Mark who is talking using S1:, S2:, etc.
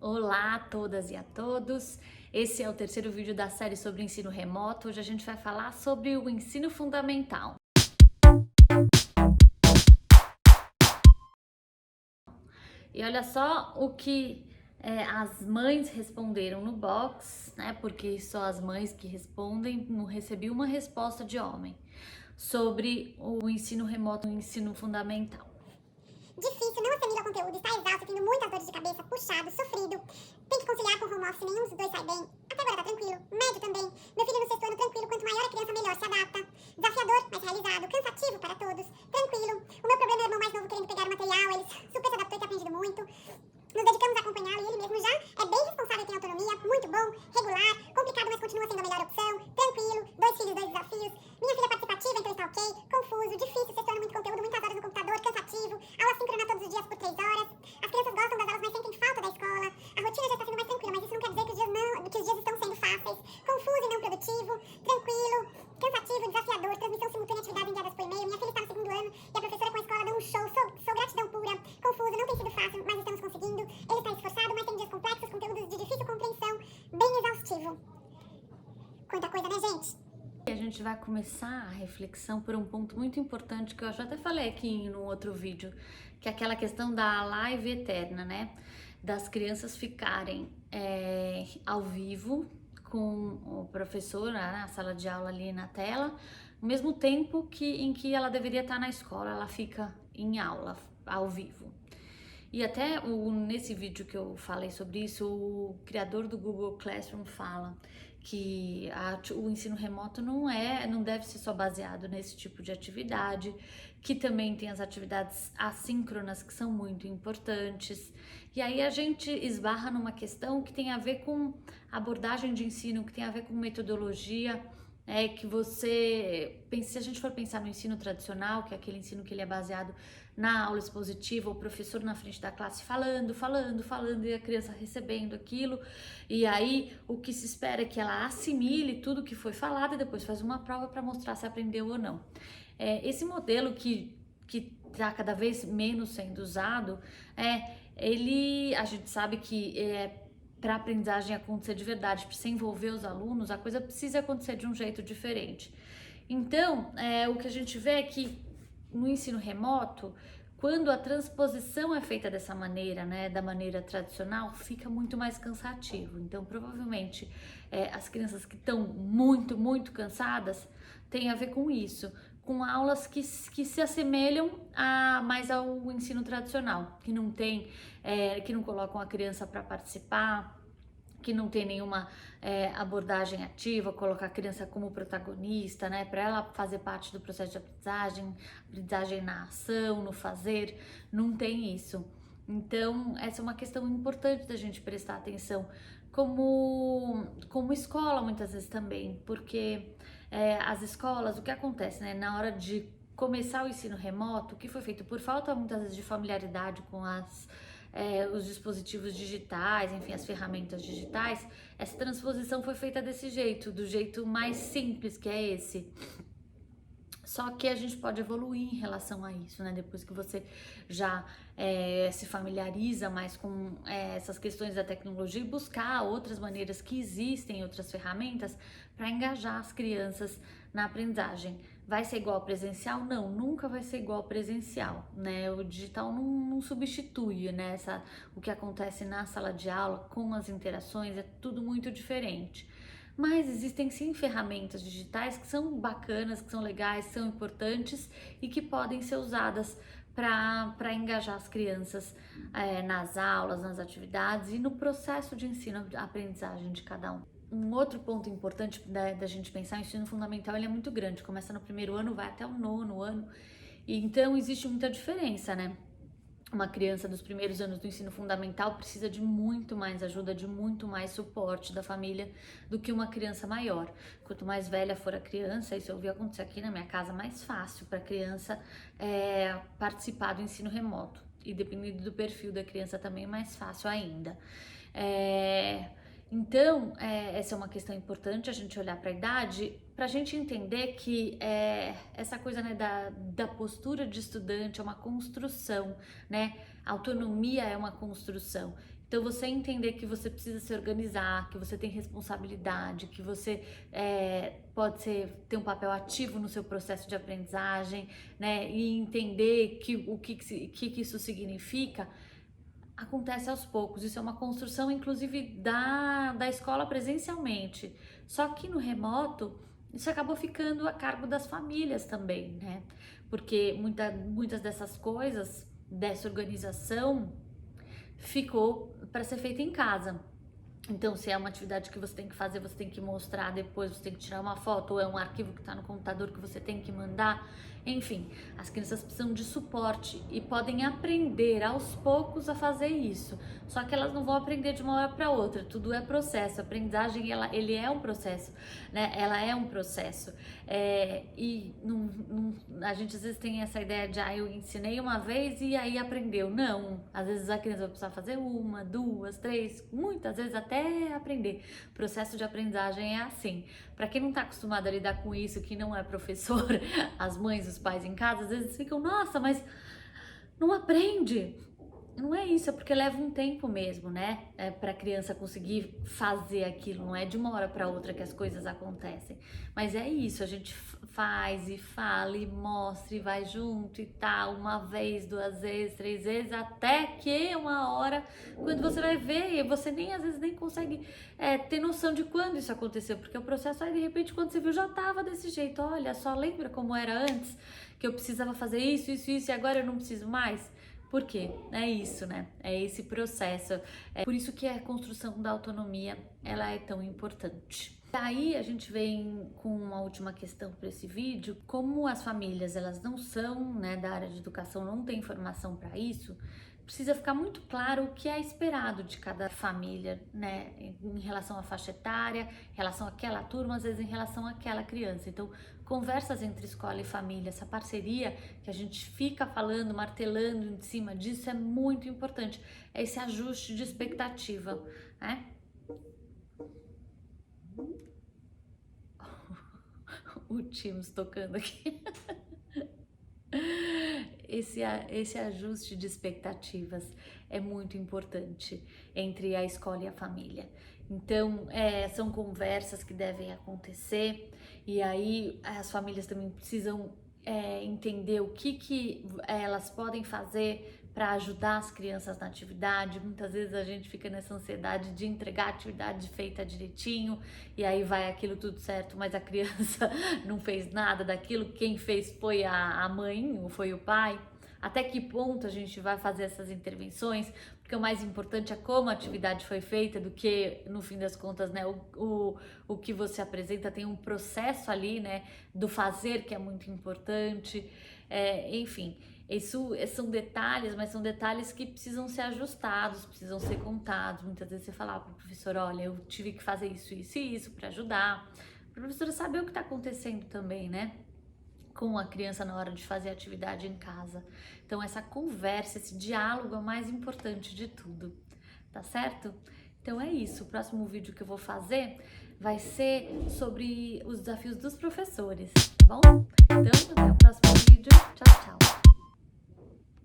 S1: Olá a todas e a todos, esse é o terceiro vídeo da série sobre ensino remoto. Hoje a gente vai falar sobre o ensino fundamental. E olha só o que as mães responderam no box, né? Porque só as mães que respondem, não recebi uma resposta de homem sobre o ensino remoto, o ensino fundamental.
S2: Difícil, não assimila o conteúdo, está exausto, tendo muitas dores de cabeça, puxado, sofrido. Tem que conciliar com o home office, nenhum dos dois sai bem. Até agora tá tranquilo. Médio também. Meu filho no sexto ano, tranquilo. Quanto maior a criança, melhor se adapta. Desafiador, mas realizado. Cansativo para todos. Tranquilo. O meu problema é o irmão mais novo querendo pegar o material. Ele super se adaptou e tem aprendido muito. Nos dedicamos a acompanhá-lo e ele mesmo já é bem responsável e tem autonomia. Muito bom, regular, complicado, mas continua sendo a melhor opção. Tranquilo, 2 filhos, 2 desafios. Minha filha é participativa, então está ok. Confuso, difícil, sexto ano, muito conteúdo, muitas horas no computador, cansativo. Aula síncrona todos os dias por 3 horas. As crianças gostam das aulas, mas sentem falta da escola. A rotina já está sendo mais tranquila, mas isso não quer dizer que os dias estão sendo fáceis. Confuso e não produtivo. Tranquilo, cansativo, desafiador. Transmissão simultânea, atividades enviadas por e-mail. Minha filha está no segundo ano e a professora com a escola deu um show. Sou gratidão pura. Confuso, não tem sido fácil, mas estamos conseguindo. Ele está esforçado, mas tem dias complexos, conteúdos de difícil compreensão. Bem exaustivo. Quanta coisa, né, gente?
S1: E a gente vai começar a reflexão por um ponto muito importante que eu já até falei aqui no outro vídeo, que é aquela questão da live eterna, né? Das crianças ficarem ao vivo com o professor, né, na sala de aula ali na tela, ao mesmo tempo em que ela deveria estar na escola, ela fica em aula, ao vivo. E até nesse vídeo que eu falei sobre isso, o criador do Google Classroom fala que o ensino remoto não deve ser só baseado nesse tipo de atividade, que também tem as atividades assíncronas que são muito importantes. E aí a gente esbarra numa questão que tem a ver com abordagem de ensino, que tem a ver com metodologia. Que se a gente for pensar no ensino tradicional, que é aquele ensino que ele é baseado na aula expositiva, o professor na frente da classe falando e a criança recebendo aquilo, e aí o que se espera é que ela assimile tudo que foi falado e depois faz uma prova para mostrar se aprendeu ou não. Esse modelo que está cada vez menos sendo usado, a gente sabe que para a aprendizagem acontecer de verdade, para se envolver os alunos, a coisa precisa acontecer de um jeito diferente. Então, o que a gente vê é que no ensino remoto, quando a transposição é feita dessa maneira, né, da maneira tradicional, fica muito mais cansativo. Então, provavelmente, as crianças que estão muito cansadas tem a ver com isso, com aulas que se assemelham mais ao ensino tradicional, que não colocam a criança para participar, que não tem nenhuma abordagem ativa, colocar a criança como protagonista, né, para ela fazer parte do processo de aprendizagem na ação, no fazer, não tem isso. Então, essa é uma questão importante da gente prestar atenção como escola muitas vezes também, porque as escolas, o que acontece, né, na hora de começar o ensino remoto, que foi feito por falta muitas vezes de familiaridade com os dispositivos digitais, enfim, as ferramentas digitais, essa transposição foi feita desse jeito, do jeito mais simples, que é esse. Só que a gente pode evoluir em relação a isso, né? Depois que você já se familiariza mais com essas questões da tecnologia e buscar outras maneiras que existem, outras ferramentas para engajar as crianças na aprendizagem. Vai ser igual ao presencial? Não, nunca vai ser igual ao presencial, né? O digital não substitui, né? O que acontece na sala de aula com as interações, é tudo muito diferente. Mas existem sim ferramentas digitais que são bacanas, que são legais, são importantes e que podem ser usadas para engajar as crianças nas aulas, nas atividades e no processo de ensino-aprendizagem de cada um. Um outro ponto importante da gente pensar, o ensino fundamental ele é muito grande, começa no primeiro ano, vai até o nono ano, e então existe muita diferença, né? Uma criança dos primeiros anos do ensino fundamental precisa de muito mais ajuda, de muito mais suporte da família do que uma criança maior. Quanto mais velha for a criança, isso eu vi acontecer aqui na minha casa, mais fácil para a criança participar do ensino remoto. E dependendo do perfil da criança também, mais fácil ainda. Então, essa é uma questão importante, a gente olhar para a idade, para a gente entender que essa coisa, né, da postura de estudante é uma construção, né? A autonomia é uma construção. Então, você entender que você precisa se organizar, que você tem responsabilidade, que você pode ter um papel ativo no seu processo de aprendizagem, né? E entender o que isso significa, acontece aos poucos. Isso é uma construção, inclusive, da escola presencialmente. Só que no remoto, isso acabou ficando a cargo das famílias também, né? Porque muitas dessas coisas, dessa organização, ficou para ser feita em casa. Então, se é uma atividade que você tem que fazer, você tem que mostrar depois, você tem que tirar uma foto, ou é um arquivo que está no computador que você tem que mandar. Enfim, as crianças precisam de suporte e podem aprender aos poucos a fazer isso. Só que elas não vão aprender de uma hora para outra, tudo é processo. A aprendizagem, ele é um processo, né? Ela é um processo. A gente às vezes tem essa ideia de, eu ensinei uma vez e aí aprendeu. Não, às vezes a criança vai precisar fazer 1, 2, 3, muitas vezes até aprender. O processo de aprendizagem é assim. Para quem não está acostumado a lidar com isso, que não é professor, as mães, os pais em casa, às vezes ficam, nossa, mas não aprende. Não é isso, é porque leva um tempo mesmo, né? Para a criança conseguir fazer aquilo, não é de uma hora para outra que as coisas acontecem. Mas é isso, a gente faz e fala e mostra e vai junto e tal, uma vez, 2 vezes, 3 vezes, até que uma hora, quando você vai ver, você às vezes nem consegue ter noção de quando isso aconteceu, porque o processo aí, de repente, quando você viu, já tava desse jeito. Olha só, lembra como era antes? Que eu precisava fazer isso e agora eu não preciso mais? Por quê? É isso, né? É esse processo. É por isso que a construção da autonomia, ela é tão importante. Aí a gente vem com uma última questão para esse vídeo. Como as famílias, elas não são, né, da área de educação, não tem formação para isso, precisa ficar muito claro o que é esperado de cada família, né, em relação à faixa etária, em relação àquela turma, às vezes em relação àquela criança. Então, conversas entre escola e família, essa parceria que a gente fica falando, martelando em cima disso, é muito importante. É esse ajuste de expectativa, né? O Teams tocando aqui. Esse ajuste de expectativas é muito importante entre a escola e a família. Então, são conversas que devem acontecer, e aí as famílias também precisam entender o que elas podem fazer para ajudar as crianças na atividade. Muitas vezes a gente fica nessa ansiedade de entregar a atividade feita direitinho, e aí vai aquilo tudo certo, mas a criança não fez nada daquilo. Quem fez foi a mãe ou foi o pai. Até que ponto a gente vai fazer essas intervenções? Porque o mais importante é como a atividade foi feita do que, no fim das contas, né, o que você apresenta. Tem um processo ali, né, do fazer, que é muito importante. Enfim, isso são detalhes, mas são detalhes que precisam ser ajustados, precisam ser contados. Muitas vezes você fala para o professor, olha, eu tive que fazer isso e isso para ajudar. Para a professora saber o que está acontecendo também, né, com a criança na hora de fazer a atividade em casa. Então, essa conversa, esse diálogo é o mais importante de tudo, tá certo? Então é isso, o próximo vídeo que eu vou fazer vai ser sobre os desafios dos professores, tá bom? Então, até o próximo vídeo. Tchau, tchau!